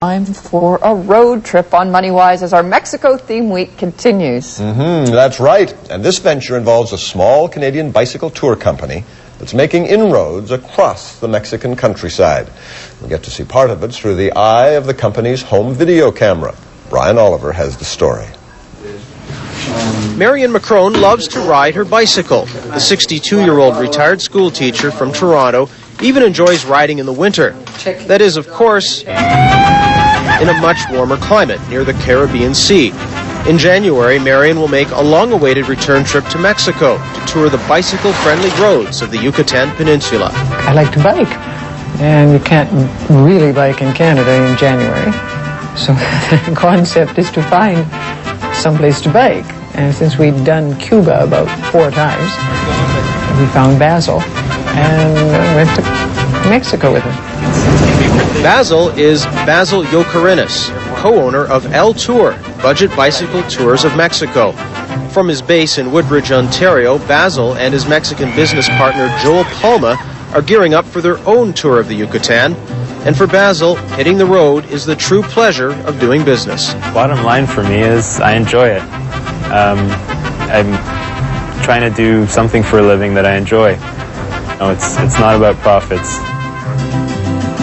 Time for a road trip on MoneyWise as our Mexico theme week continues. That's right. And this venture involves a small Canadian bicycle tour company that's making inroads across the Mexican countryside. We'll get to see part of it through the eye of the company's home video camera. Brian Oliver has the story. Marion Macron loves to ride her bicycle. The 62-year-old retired school teacher from Toronto even enjoys riding in the winter. That is, of course, in a much warmer climate near the Caribbean Sea. In January, Marion will make a long-awaited return trip to Mexico to tour the bicycle-friendly roads of the Yucatan Peninsula. I like to bike, and you can't really bike in Canada in January. So the concept is to find someplace to bike. And since we'd done Cuba about 4 times, we found Basel and went to Mexico with him. Basil is Basil Yocarinas, co-owner of El Tour, budget bicycle tours of Mexico. From his base in Woodbridge, Ontario, Basil and his Mexican business partner Joel Palma are gearing up for their own tour of the Yucatan. And for Basil, hitting the road is the true pleasure of doing business. Bottom line for me is I enjoy it. I'm trying to do something for a living that I enjoy. No, it's not about profits.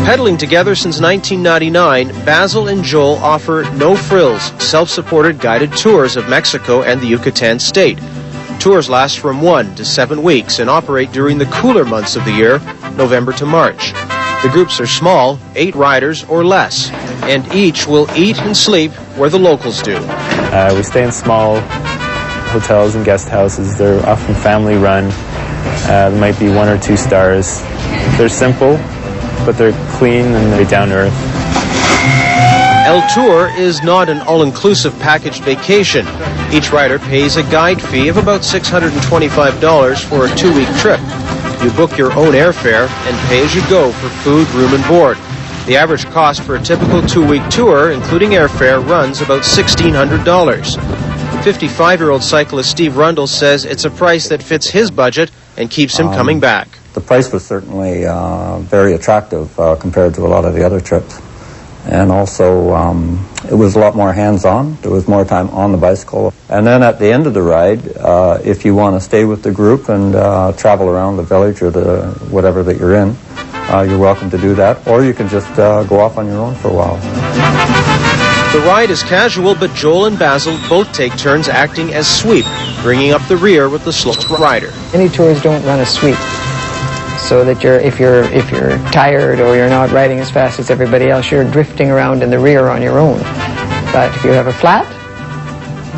Pedaling together since 1999, Basil and Joel offer no-frills, self-supported guided tours of Mexico and the Yucatan state. Tours last from 1 to 7 weeks and operate during the cooler months of the year, November to March. The groups are small, 8 riders or less, and each will eat and sleep where the locals do. We stay in small hotels and guest houses. They're often family-run. There might be 1 or 2 stars. They're simple, but they're clean and they're down to earth. El Tour is not an all-inclusive packaged vacation. Each rider pays a guide fee of about $625 for a 2-week trip. You book your own airfare and pay as you go for food, room, and board. The average cost for a typical 2-week tour, including airfare, runs about $1,600. 55-year-old cyclist Steve Rundle says it's a price that fits his budget and keeps him coming back. The price was certainly very attractive compared to a lot of the other trips. And also, it was a lot more hands-on. There was more time on the bicycle. And then at the end of the ride, if you want to stay with the group and travel around the village or the whatever that you're in, you're welcome to do that. Or you can just go off on your own for a while. The ride is casual, but Joel and Basil both take turns acting as sweep, bringing up the rear with the slowest rider. Any tours don't run a sweep, so that if you're tired or you're not riding as fast as everybody else, you're drifting around in the rear on your own. But if you have a flat,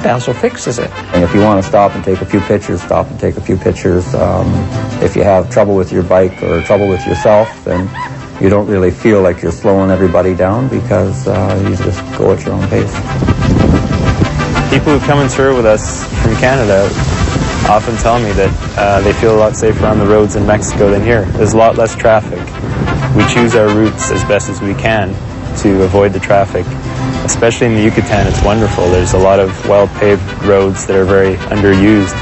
Basil fixes it. And if you want to stop and take a few pictures, stop and take a few pictures. If you have trouble with your bike or trouble with yourself, then you don't really feel like you're slowing everybody down because you just go at your own pace. People who come and tour with us from Canada often tell me that they feel a lot safer on the roads in Mexico than here. There's a lot less traffic. We choose our routes as best as we can to avoid the traffic. Especially in the Yucatan, it's wonderful. There's a lot of well-paved roads that are very underused.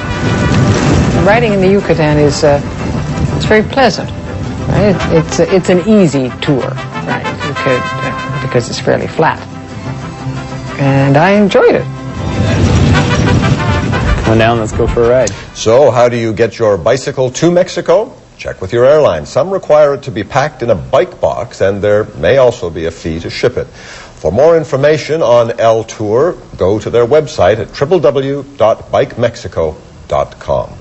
Riding in the Yucatan is it's very pleasant. Right? It's an easy tour, right? Because it's fairly flat, and I enjoyed it. Come on down, let's go for a ride. So how do you get your bicycle to Mexico? Check with your airline. Some require it to be packed in a bike box, and there may also be a fee to ship it. For more information on El Tour, go to their website at www.bikemexico.com.